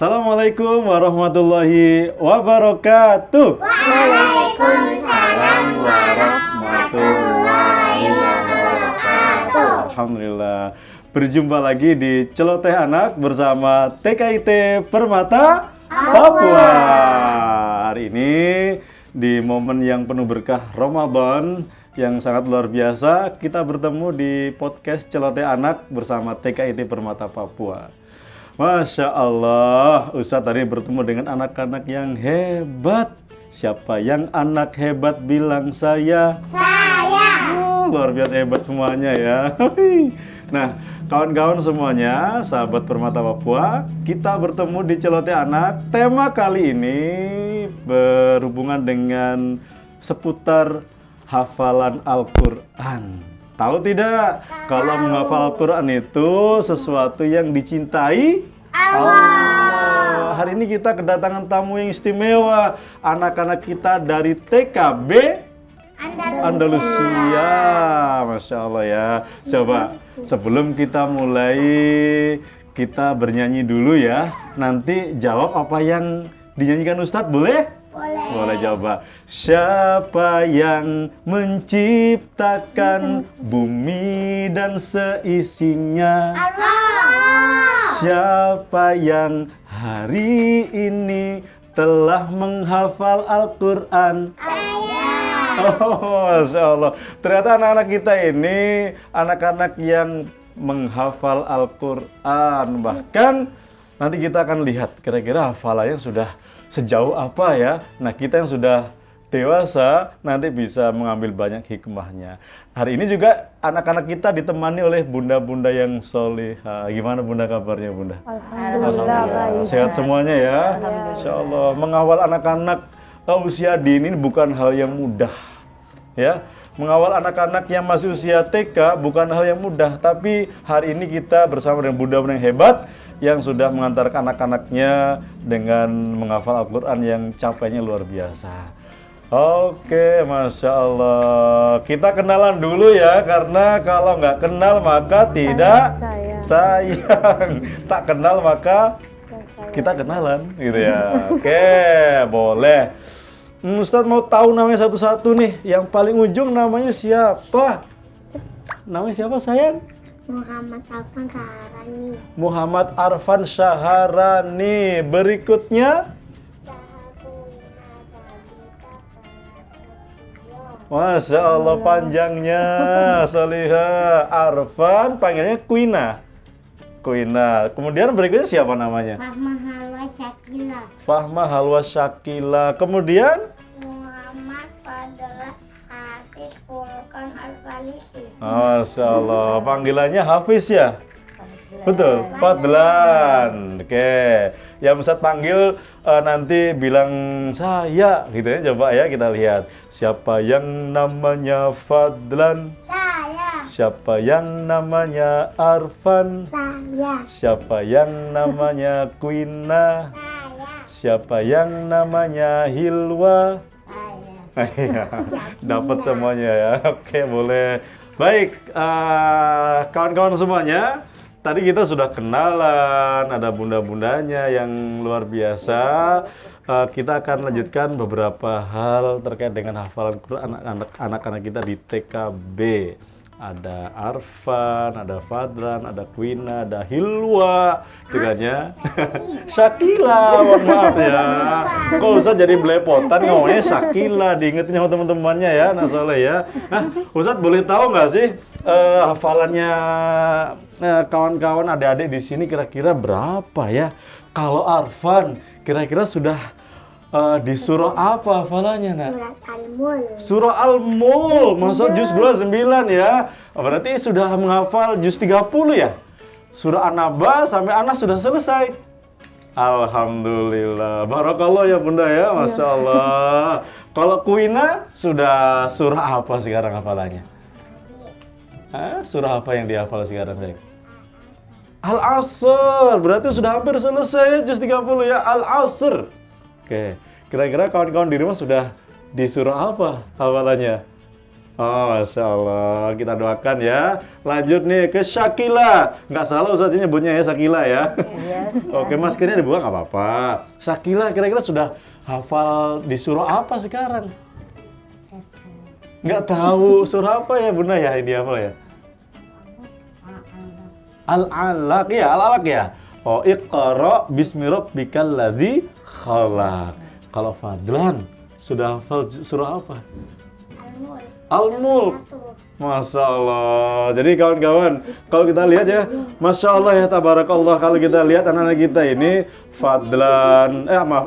Assalamualaikum warahmatullahi wabarakatuh. Waalaikumsalam warahmatullahi wabarakatuh. Alhamdulillah. Berjumpa lagi di Celoteh Anak bersama TKIT Permata Papua. Hari ini di momen yang penuh berkah Ramadan yang sangat luar biasa, kita bertemu di podcast Celoteh Anak bersama TKIT Permata Papua. Masya Allah, Ustadz tadi bertemu dengan anak-anak yang hebat. Siapa yang anak hebat bilang saya? Saya. Luar biasa hebat semuanya ya. Nah, kawan-kawan semuanya, sahabat Permata Papua, kita bertemu di Celoteh Anak. Tema kali ini berhubungan dengan seputar hafalan Al-Quran. Tahu tidak? Kalau menghafal Al-Quran itu sesuatu yang dicintai Allah. Hari ini kita kedatangan tamu yang istimewa. Anak-anak kita dari TKB Andalusia. Masya Allah ya. Coba sebelum kita mulai, kita bernyanyi dulu ya. Nanti jawab apa yang dinyanyikan Ustadz, boleh? Boleh coba. Siapa yang menciptakan bumi dan seisinya? Allah. Siapa yang hari ini telah menghafal Al-Quran? Oh, Masya Allah. Ternyata anak-anak kita ini anak-anak yang menghafal Al-Quran. Bahkan nanti kita akan lihat kira-kira hafalannya sudah sejauh apa ya. Nah, kita yang sudah dewasa nanti bisa mengambil banyak hikmahnya. Hari ini juga anak-anak kita ditemani oleh bunda-bunda yang solehah. Gimana bunda kabarnya bunda? Alhamdulillah. Sehat semuanya ya. Insya Allah. Mengawal anak-anak usia dini bukan hal yang mudah. Ya. Mengawal anak-anak yang masih usia TK bukan hal yang mudah, tapi hari ini kita bersama dengan bunda-bunda yang hebat yang sudah mengantarkan anak-anaknya dengan menghafal Al-Quran yang capainya luar biasa. Oke, Masya Allah. Kita kenalan dulu ya, karena kalau nggak kenal maka tidak sayang. Tak kenal maka kita kenalan, gitu ya. Oke, boleh. Ustadz mau tahu namanya satu-satu nih. Yang paling ujung namanya siapa? Namanya siapa sayang? Muhammad Arfan Syaharani. Muhammad Arfan Syaharani. Berikutnya? Masya Allah panjangnya. Solihah. Arfan panggilnya Kuina. Kuina. Kemudian berikutnya siapa namanya? Fahma Halwa Syakila. Fahma Halwa Syakila. Kemudian? Muhammad Fadla Hafiz Furqan Al-Falisi. Masya Allah. Panggilannya Hafiz ya? Betul? Fadlan. Oke. Yang Ustadz panggil nanti bilang saya. Gitu ya. Coba ya kita lihat. Siapa yang namanya Fadlan? Saya. Siapa yang namanya Arfan? Saya. Siapa yang namanya Kuina? Saya. Siapa yang namanya Hilwa? Saya. Dapat semuanya ya. Oke, boleh. Baik, kawan-kawan semuanya. Tadi kita sudah kenalan, ada bunda-bundanya yang luar biasa. Kita akan lanjutkan beberapa hal terkait dengan hafalan Quran anak-anak kita di TKB. Ada Arfan, ada Fadlan, ada Kuina, ada Hilwa, itu kan ya. Syakila, mohon maaf ya. Kok Ustadz jadi belepotan ngomongnya Syakila, diingetin sama teman-temannya ya, nah soleh ya. Nah, Ustadz boleh tahu nggak sih hafalannya kawan-kawan adik-adik di sini kira-kira berapa ya? Kalau Arfan kira-kira sudah di surah apa hafalannya, Nak? Surat Al-Mulk. Surah Al-Mulk, masuk juz 29 ya. Berarti sudah menghafal juz 30 ya? Surah An-Naba sampai Anas sudah selesai. Alhamdulillah. Barakallah ya Bunda ya, Masya Allah. Kalau Kuina sudah surah apa sekarang hafalannya? Surah apa yang dihafal sekarang, sayang? Al-Asr. Berarti sudah hampir selesai juz 30 ya, Al-Asr. Oke, kira-kira kawan-kawan di rumah sudah di surah apa hafalannya? Oh, Masya Allah, kita doakan ya. Lanjut nih ke Syakila. Nggak salah Ustaznya nyebutnya ya, Syakila ya. Oke, maskernya dibuka nggak apa-apa. Sakila kira-kira sudah hafal di surah apa sekarang? Nggak tahu surah apa ya Bunda ya ini hafal ya? Al-Alaq ya, Al-Alaq ya. Oh, Iqra bismi rabbikal ladzi khalaq. Kalau Fadlan sudah hafal surah apa? Al-Mulk. Al-Mulk. Masya Allah. Jadi kawan-kawan, kalau kita lihat ya, Masya Allah ya, tabarakallah. Kalau kita lihat anak-anak kita ini,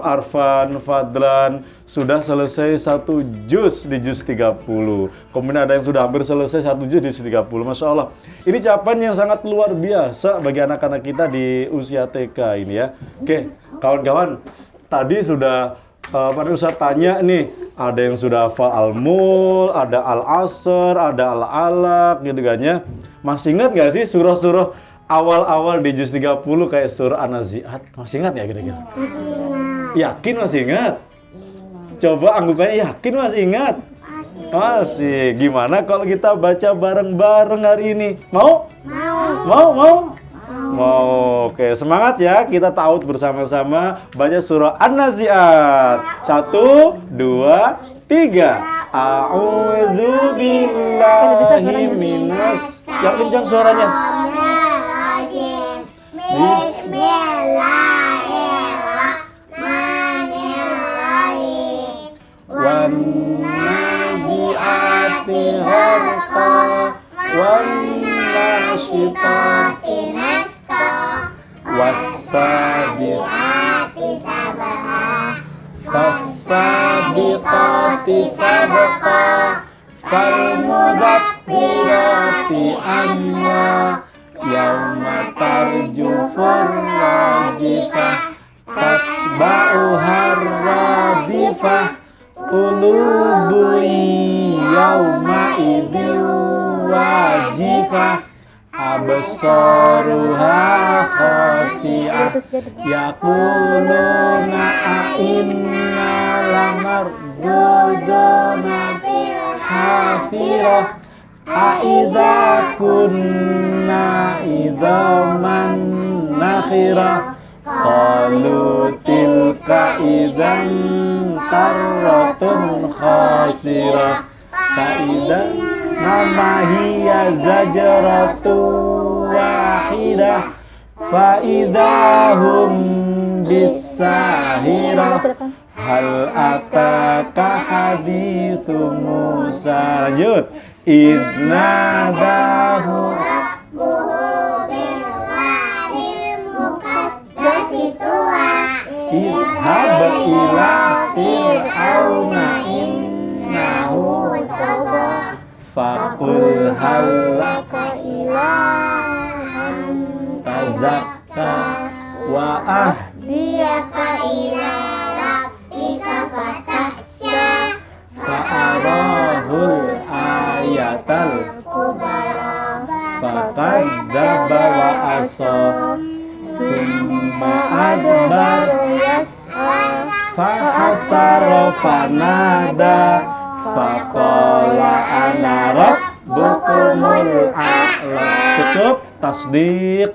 Arfan, Fadlan, sudah selesai 1 juz di juz 30. Kemudian ada yang sudah hampir selesai 1 juz di juz 30. Masya Allah. Ini capaian yang sangat luar biasa bagi anak-anak kita di usia TK ini ya. Oke, kawan-kawan, tadi sudah pada Ustaz tanya nih, ada yang sudah hafal Al-Mul, ada Al-Asr, ada Al-Alaq gitu kan ya. Masih ingat nggak sih surah-surah awal-awal di juz 30 kayak surah An-Nazi'at? Masih ingat ya kira-kira? Masih ingat. Yakin masih ingat? Coba anggukannya yakin masih ingat? Masih. Gimana kalau kita baca bareng-bareng hari ini? Mau? Mau? Mau. Oke, semangat ya. Kita tahu bersama-sama baca surah An-Nazi'at. 1, 2, 3. A'udzu billahi minas. Yang kencang suaranya. Bismillahirrahmanirrahim. Wan nazi'ati gharqa wan nasyitati was-sabiqati fas-sabiqati sabqa fal-mudabbirati amra yauma tarjufur rajifah tatsba'uhar radifah qulubun yauma idzin wajifah absaruha khasi'ah yaquluna a'inna lamarduduna fil hafirah a'idza kunna idzaman nakhirah qalu tilka idzan karratun khasirah fa'idan namahiyya zajratu wahidah fa'idahum bisahirah hal ataka hadithu Musa. Lanjut. Idnadahu rabbuhu bilwadil muqaddasi tuwa idhab ila fir'auna innahu tagha faqul halaka ila tazakka wa Diyaka ila rabbika fatahsya fa'arahul ayatal kubara fakadzdzaba wa asa summa adbar fahasara fanada faqala ana rabbukumul a'la. Cukup tasdiq.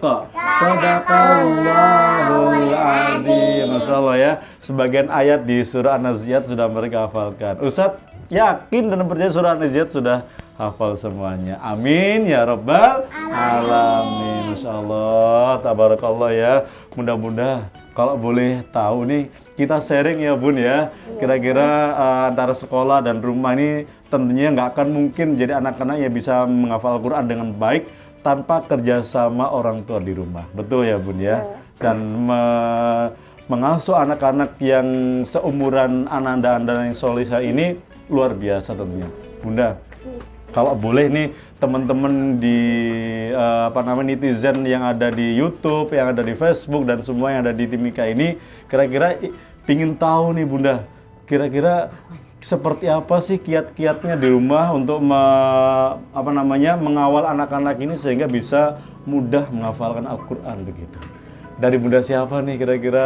Sadaqallahul azim. Masya Allah ya. Sebagian ayat di surah An-Nazi'at sudah mereka hafalkan. Ustadz yakin dan percaya surah An-Nazi'at sudah hafal semuanya. Amin ya rabbal alamin. Masya Allah, tabarakallah ya. Mudah-mudahan kalau boleh tahu nih, kita sharing ya Bun ya. Kira-kira antara sekolah dan rumah ini tentunya nggak akan mungkin jadi anak-anak yang bisa menghafal Al-Quran dengan baik tanpa kerjasama orang tua di rumah. Betul ya Bun ya? Dan mengasuh anak-anak yang seumuran Ananda yang Solihah ini luar biasa tentunya. Bunda, kalau boleh nih teman-teman di netizen yang ada di YouTube, yang ada di Facebook dan semua yang ada di Timika ini, kira-kira pingin tahu nih Bunda, kira-kira seperti apa sih kiat-kiatnya di rumah untuk mengawal anak-anak ini sehingga bisa mudah menghafalkan Al-Quran begitu. Dari Bunda siapa nih kira-kira?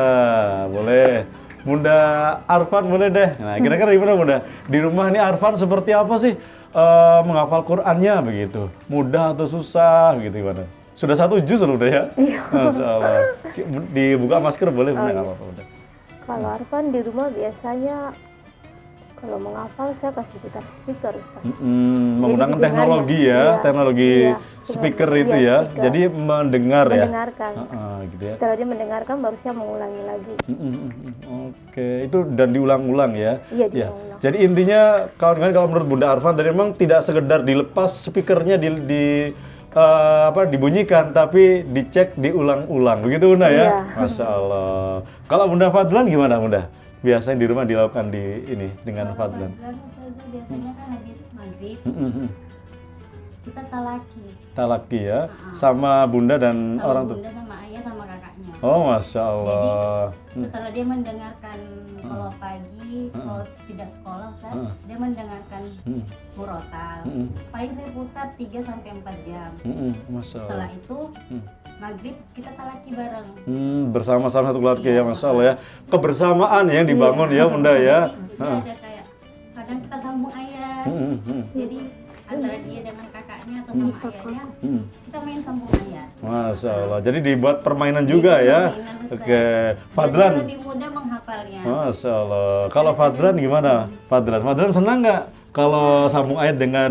Boleh. Bunda Arfan boleh deh. Nah, kira-kira gimana Bunda? Di rumah nih Arfan seperti apa sih menghafal Qur'annya begitu? Mudah atau susah begitu gimana? Sudah 1 juz loh udah ya? Masya Allah. Dibuka masker boleh, Bunda? Nggak apa-apa, Bunda. Kalau Arfan di rumah biasanya kalau menghafal saya kasih putar speaker, Ustaz. Menggunakan Jadi teknologi didengarnya. ya, Iya, teknologi iya, speaker iya, itu ya. speaker. Jadi mendengar ya. Mendengarkan. Gitu ya. Setelah dia mendengarkan baru saya mengulangi lagi. Oke, itu dan diulang-ulang ya. Iya, diulang-ulang. Jadi intinya kawan-kawan kalau menurut Bunda Arfan tadi memang tidak sekedar dilepas speakernya dibunyikan, tapi dicek diulang-ulang. Begitu Bunda ya? Iya. Masya Allah. Kalau Bunda Fadlan gimana Bunda? Biasanya di rumah dilakukan dengan Fadlan. Ustazah biasanya kan habis maghrib kita Talaki ya, sama Bunda dan sama orang tua. bunda sama ayah sama kakaknya. Oh, Masya Jadi Allah. setelah dia mendengarkan kalau pagi kalau tidak sekolah Ustaz, dia mendengarkan murotal. Paling saya putar 3 sampai 4 jam. Masya Allah. Setelah itu maghrib kita talaki bareng. Bersama-sama satu keluarga ya, Masya Allah ya. Kebersamaan yang dibangun ya Bunda ya. Jadi dia ada kayak kadang kita sambung ayat. Jadi antara dia dengan kakaknya atau sama ayahnya kita main sambung ayat. Masya Allah. Jadi dibuat permainan juga ya. Permainan, Ustaz. Oke, Jadi Fadlan. lebih mudah menghafalnya. Masya Allah. Kalau Fadlan gimana? Fadlan senang nggak kalau sambung ayat dengan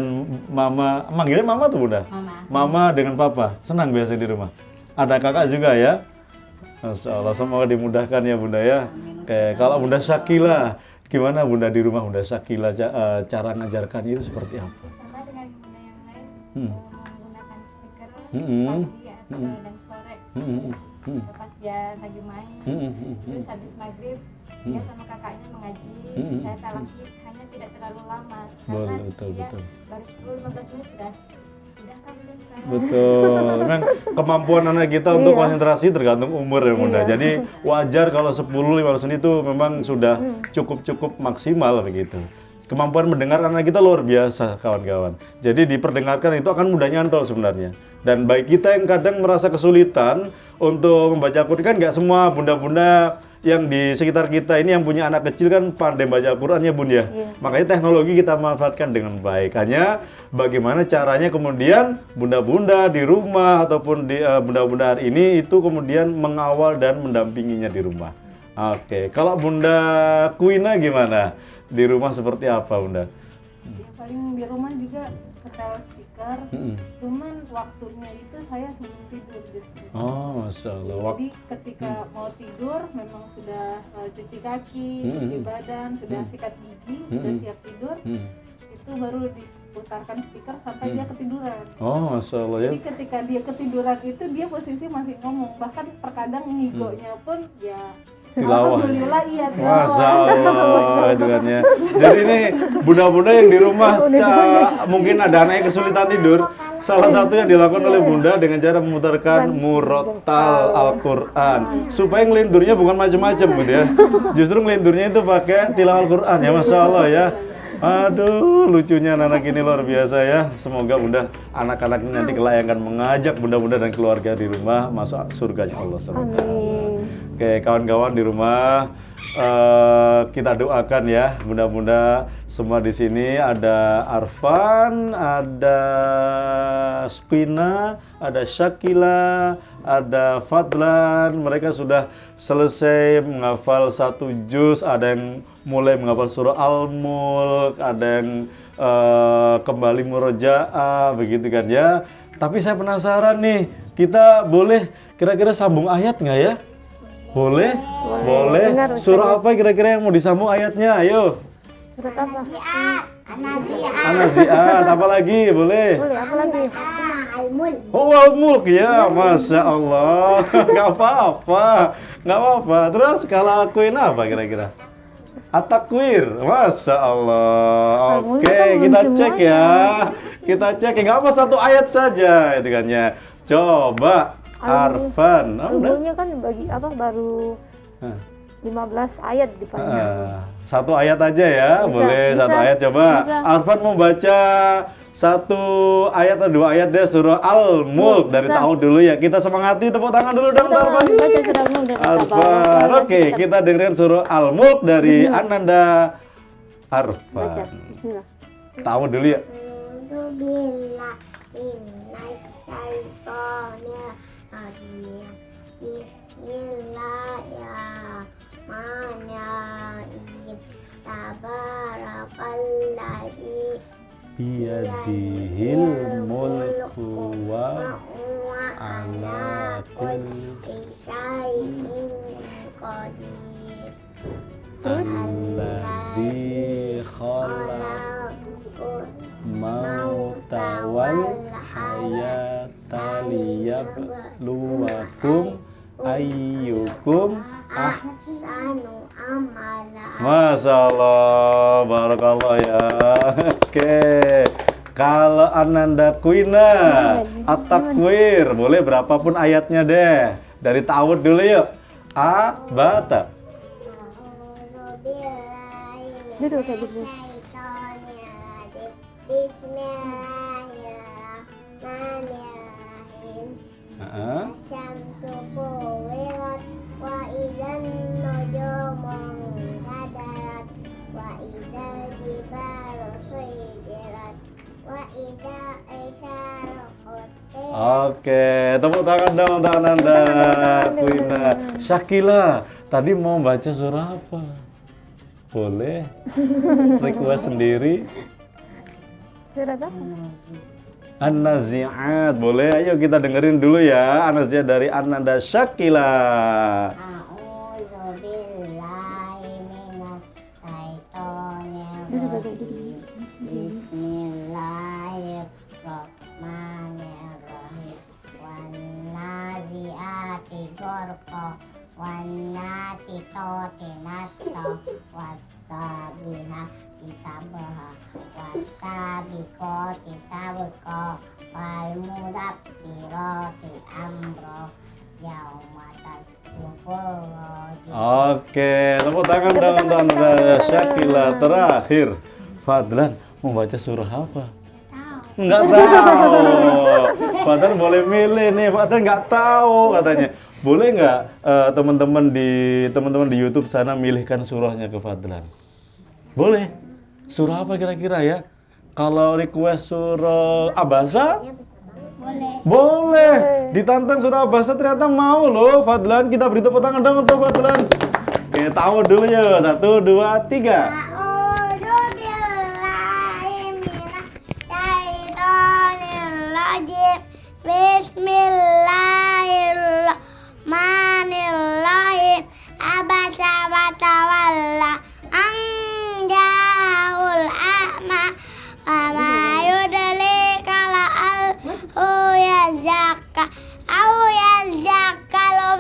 mama? Manggilnya mama tuh Bunda? Mama. Mama dengan papa. Senang biasa di rumah. Ada kakak juga ya? Masya Allah. Semoga dimudahkan ya Bunda ya. Oke, kalau Bunda Syakila, gimana Bunda di rumah Bunda Syakila cara ngajarkannya itu seperti apa? Sama dengan bunda yang lain menggunakan speaker pagi dan sore. Lepas dia lagi main, terus habis maghrib dia sama kakaknya mengaji. Saya talaki hanya tidak terlalu lama karena Betul. baru 10-15 menit sudah kah belum Kak? Betul. Memang kemampuan anak kita untuk konsentrasi tergantung umur ya Bunda. Jadi wajar kalau 10-15 menit itu memang sudah cukup maksimal begitu. Kemampuan mendengar anak kita luar biasa kawan-kawan. Jadi diperdengarkan itu akan mudah nyantol sebenarnya. Dan baik kita yang kadang merasa kesulitan untuk membaca Al-Quran, kan nggak semua bunda-bunda yang di sekitar kita ini yang punya anak kecil kan pandai baca Al-Quran ya Bun ya. Makanya teknologi kita manfaatkan dengan baik. Hanya bagaimana caranya kemudian bunda-bunda di rumah ataupun di bunda-bunda hari ini itu kemudian mengawal dan mendampinginya di rumah. Oke, kalau Bunda Kuina gimana? Di rumah seperti apa Bunda? Ya, paling di rumah juga setel speaker, cuman waktunya itu saya sebelum tidur justru. Oh, Masya Allah. Jadi ketika mau tidur memang sudah cuci kaki, cuci badan, sudah sikat gigi, sudah siap tidur, itu baru diputarkan speaker sampai dia ketiduran. Oh, Masya Allah ya. Jadi ketika dia ketiduran itu dia posisi masih ngomong, bahkan terkadang ngigonya pun ya Tilawah. alhamdulillah iya tilawah. Masya Allah itu kan ya. Jadi ini bunda-bunda yang di rumah mungkin ada anaknya kesulitan tidur. Salah satu yang dilakukan oleh bunda dengan cara memutarkan murotal Al-Quran supaya ngelindurnya bukan macam-macam gitu ya. Justru ngelindurnya itu pakai tilawah Al-Quran ya, Masya Allah ya. Aduh, lucunya anak ini luar biasa ya. Semoga bunda anak-anak ini nanti kelak akan mengajak bunda-bunda dan keluarga di rumah masuk surganya Allah SWT. Oke, kawan-kawan di rumah, kita doakan ya, bunda-bunda semua di sini. Ada Arfan, ada Kuina, ada Syakila, ada Fadlan. Mereka sudah selesai menghafal 1 juz. Ada yang mulai menghafal surah Al-Mulk, ada yang kembali murojaah, begitu kan ya. Tapi saya penasaran nih, kita boleh kira-kira sambung ayat nggak ya? Boleh? Boleh. Benar, Surah apa kira-kira yang mau disambung ayatnya? Ayo. Surat apa? An-Nazi'at. Apa lagi? Boleh? Boleh, apa lagi? Al-Mulk. Oh, Al-Mulk ya. Masya Allah. Nggak apa-apa. Nggak apa-apa. Terus kalau akuin apa kira-kira? At-Takwir. Masya Allah. Oke, Al-Mulk kan kita belum cek ya. Kita cek. Nggak apa 1 ayat saja. Itu kan ya. Coba. Arfan. Oh, udah. Al-Mulknya kan bagi apa baru 15 ayat dipanjang. 1 ayat aja ya, boleh bisa, 1 ayat coba. bisa. Arfan mau baca 1 ayat atau 2 ayat deh surah Al-Mulk dari tahu dulu ya. Kita semangati, tepuk tangan dulu dong Arfan. Baca surah Al-Mulk dan Arfan, oke, kita dengerin surah Al-Mulk dari Ananda Baca, Arfan. bismillah. Tahu dulu ya. Alhamdulillah minasyaitonirrajim. Bismillahirrahmanirrahim. Tabarakalladzi biyadihil mulku wa huwa ala kulli syai'in qadir. alladzi khalaqal mauta wal hayata liyabluwakum ayyukum Ahsanu amala. Masya Allah, barakallah ya. Oke, kalau Ananda Quina at-takwir, boleh berapapun ayatnya deh. Dari ta'awud dulu yuk. A, bata. Duduk kayak gitu. Bismillahirrahmanirrahim. Syamsu kuwirat wa idzan nujumu kadarat wa idzal jibalu suyirat wa idzal isyaru qutilat. Oke, tepuk tangan dong untuk Ananda Quina. Syakila, tadi mau baca surah apa? Boleh. Request sendiri. Surat apa? An-Nazi'at, boleh? Ayo kita dengerin dulu ya. An-Nazi'at dari Ananda Syakila. A'udzu billahi minasyaitonirrajim. Bismillahirrahmanirrahim. Wan nazi'ati gharqa wan nasitati nasta was-sabihati sabha was-sabiqati sabqa wal mudabbirati amra yaumatan yuqul. Oke, tepuk tangan dong untuk Ananda Syakila. Terakhir, Fadlan mau baca surah apa? Nggak tahu. Fadlan boleh milih nih. Fadlan nggak tahu katanya. Boleh nggak teman-teman di YouTube sana milihkan surahnya ke Fadlan? Boleh. Surah apa kira-kira ya? Kalau request surah Abasa? Boleh. Ditantang surah Abasa ternyata mau loh Fadlan. Kita beri tepuk tangan dong untuk Fadlan. Oke, tahu dulu ya. 1, 2, 3. A'udzu billahi minasyaitonirrajim. Bismillahirrahmanirrahim. Abasa wa tawalla an ja'ahul a'ma wa ma yudrika la'allahu yazakka aw yazakkalu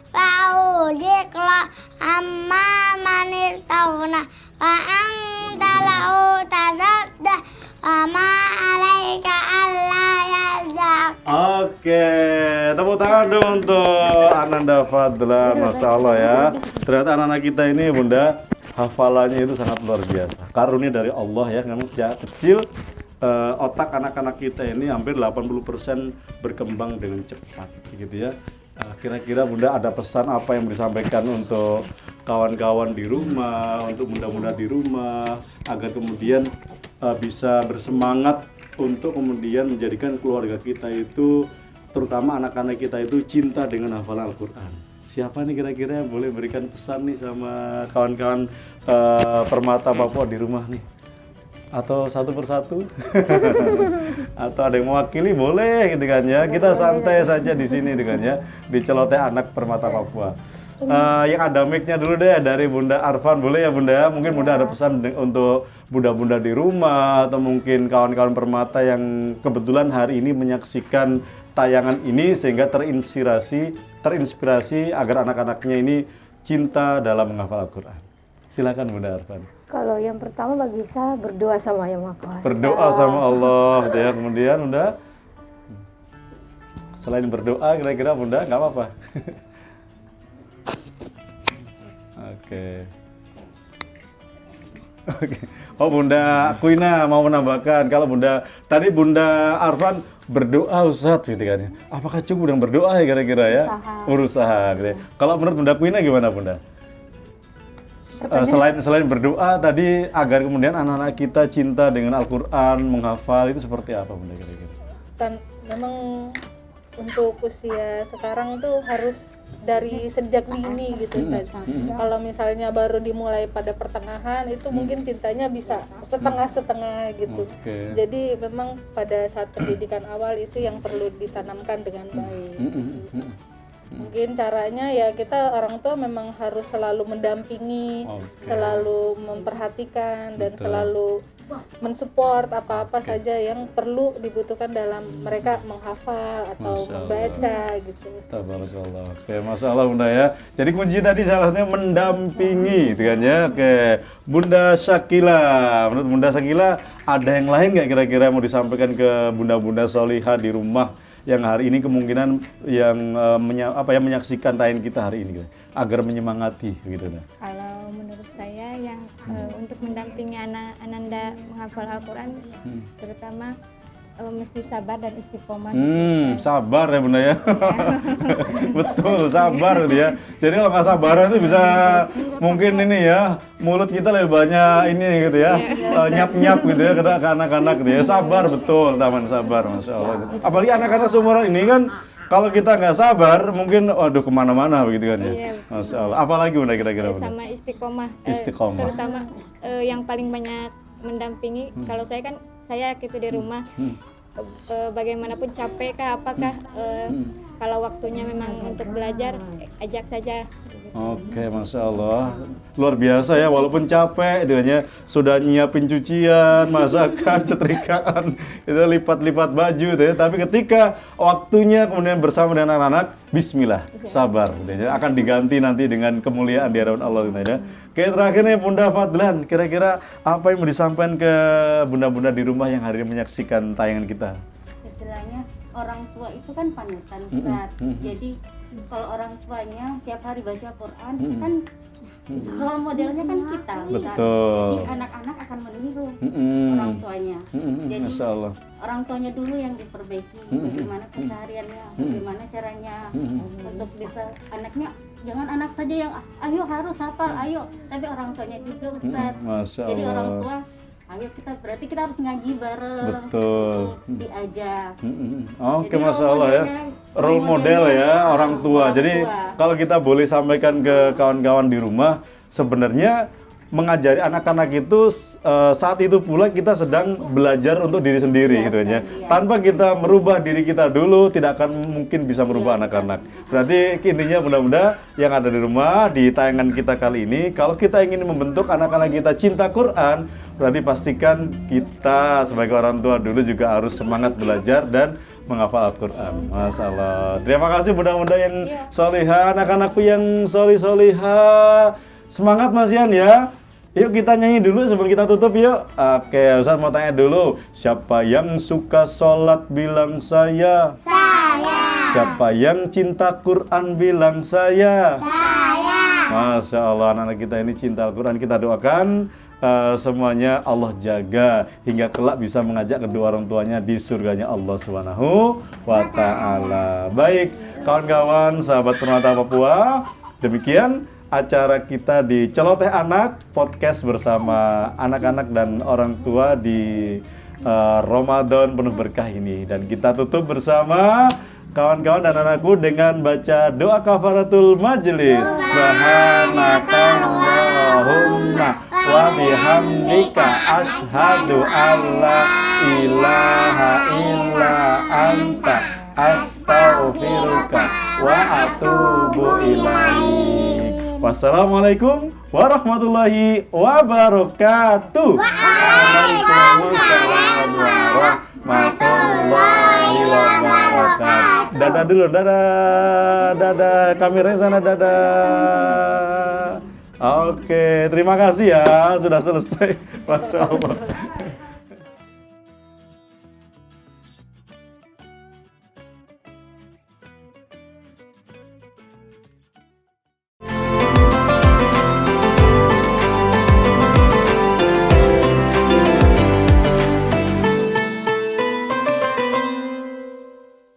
fa'udhikra amma man istawna wa anta lahu tazadda wa ma alaika alla yazakka. Oke, tepuk tangan dong untuk Ananda Fadlan. Masya Allah ya. Ternyata anak-anak kita ini Bunda, hafalannya itu sangat luar biasa. Karunia dari Allah ya, memang sejak kecil otak anak-anak kita ini hampir 80% berkembang dengan cepat gitu ya. Kira-kira Bunda ada pesan apa yang disampaikan untuk kawan-kawan di rumah, untuk bunda-bunda di rumah, agar kemudian bisa bersemangat untuk kemudian menjadikan keluarga kita itu, terutama anak-anak kita itu cinta dengan hafalan Al-Quran. Siapa nih kira-kira yang boleh berikan pesan nih sama kawan-kawan Permata Papua di rumah nih? Atau satu persatu? Atau ada yang mewakili boleh gitu kan ya. Kita santai saja di sini gitu kan ya, di celoteh anak Permata Papua. Yang ada mic-nya dulu deh dari Bunda Arfan, boleh ya Bunda? Mungkin Bunda ada pesan untuk bunda-bunda di rumah atau mungkin kawan-kawan Permata yang kebetulan hari ini menyaksikan tayangan ini sehingga terinspirasi agar anak-anaknya ini cinta dalam menghafal Al-Quran. Silakan Bunda Arfan. Kalau yang pertama bagi saya berdoa sama Yang Maha Kuasa. Berdoa sama Allah, gitu ya. Kemudian Bunda, selain berdoa, kira-kira Bunda nggak apa-apa. Oke. Oh Bunda Quina mau menambahkan, kalau tadi Bunda Arfan berdoa Ustadz gitu kan. Apakah cukup dengan berdoa ya kira-kira ya? Berusaha gitu ya. Kalau menurut Bunda Quina gimana Bunda? Selain berdoa tadi agar kemudian anak-anak kita cinta dengan Al-Quran, menghafal, itu seperti apa Bunda kira-kira? Kan memang untuk usia sekarang tuh harus dari sejak dini gitu kan. Kalau misalnya baru dimulai pada pertengahan itu mungkin cintanya bisa setengah-setengah gitu. Oke. Jadi memang pada saat pendidikan awal itu yang perlu ditanamkan dengan baik. Mungkin caranya ya kita orang tua memang harus selalu mendampingi, selalu memperhatikan dan Betul. selalu mensupport apa-apa saja yang perlu dibutuhkan dalam mereka menghafal atau Masya Allah. membaca gitu. Tabarakallah. Oke, masalah Bunda ya. Jadi kunci tadi salah satunya mendampingi, gitu kan ya. Oke, Bunda Syakila. Menurut Bunda Syakila, ada yang lain nggak kira-kira mau disampaikan ke bunda-bunda solihah di rumah yang hari ini kemungkinan yang menyaksikan tayangan kita hari ini, agar menyemangati, gitu nah. Kalau menurut saya yang untuk mendampingi anak Ananda menghafal Al-Quran, terutama mesti sabar dan istiqomah. Sabar ya Bunda ya. Betul, sabar gitu ya. Jadi kalau nggak sabaran itu bisa mungkin ini ya, mulut kita lebih banyak ini gitu ya, nyap-nyap gitu ya ke anak-anak gitu ya. Sabar betul, taman sabar, Masya Allah. Apalagi anak-anak seumuran ini kan, kalau kita nggak sabar mungkin waduh kemana-mana begitu kan ya. Masya Allah. Apalagi Bunda kira-kira Bunda? Sama istiqomah. Istiqomah. Terutama yang paling banyak mendampingi. Kalau saya kan gitu di rumah. Bagaimanapun capek kah apakah kalau waktunya memang untuk belajar ajak saja. Oke, Masya Allah. Luar biasa ya, walaupun capek, dia sudah nyiapin cucian, masakan, setrikaan, itu lipat-lipat baju, ya. Tapi ketika waktunya kemudian bersama dengan anak-anak, bismillah, sabar. Ya. Akan diganti nanti dengan kemuliaan di hadapan Allah. Ya. Oke, terakhir nih Bunda Fadlan, kira-kira apa yang mau disampaikan ke bunda-bunda di rumah yang hari ini menyaksikan tayangan kita? Istilahnya orang tua itu kan panutan, Ustaz. Jadi kalau orang tuanya tiap hari baca Quran kan role modelnya kan kita, Ustaz. Betul. Jadi anak-anak akan meniru orang tuanya. Jadi Masya Allah. orang tuanya dulu yang diperbaiki, bagaimana kesehariannya, bagaimana caranya untuk bisa anaknya. Jangan anak saja yang ayo harus hafal, ayo, tapi orang tuanya juga, Ustaz. Masya Jadi Allah. orang tua, ayo berarti kita harus ngaji bareng. Betul. Diajak. Oke, Jadi Masya Allah ya. Role model ya orang tua. Jadi kalau kita boleh sampaikan ke kawan-kawan di rumah, sebenarnya mengajari anak-anak itu saat itu pula kita sedang belajar untuk diri sendiri gitu ya. Tanpa kita merubah diri kita dulu, tidak akan mungkin bisa merubah anak-anak. Berarti intinya bunda-bunda yang ada di rumah di tayangan kita kali ini, kalau kita ingin membentuk anak-anak kita cinta Quran, berarti pastikan kita sebagai orang tua dulu juga harus semangat belajar dan menghafal Al-Quran. Masya Allah. Terima kasih bunda-bunda yang solihah, anak-anakku yang solihah. Semangat Mas Yan ya. Yuk kita nyanyi dulu sebelum kita tutup yuk. Oke, Ustaz mau tanya dulu. Siapa yang suka sholat bilang saya. Siapa yang cinta Quran bilang saya. Masya Allah, anak-anak kita ini cinta Al-Quran. Kita doakan semuanya Allah jaga hingga kelak bisa mengajak kedua orang tuanya di surganya Allah Subhanahu wa Ta'ala. Baik, kawan-kawan sahabat Permata Papua, demikian acara kita di Celoteh Anak, podcast bersama anak-anak dan orang tua di Ramadan penuh berkah ini. Dan kita tutup bersama kawan-kawan dan anakku dengan baca doa kafaratul majelis. Subhanakallahumma wa bihamdika asyhadu alla ilaha illa anta astaghfiruka wa atubu ilaik. Wassalamualaikum warahmatullahi wabarakatuh. Waalaikumsalam warahmatullahi wabarakatuh. Dadah dulu, dadah. Kameranya sana, dadah. Oke, terima kasih ya sudah selesai. Masya Allah.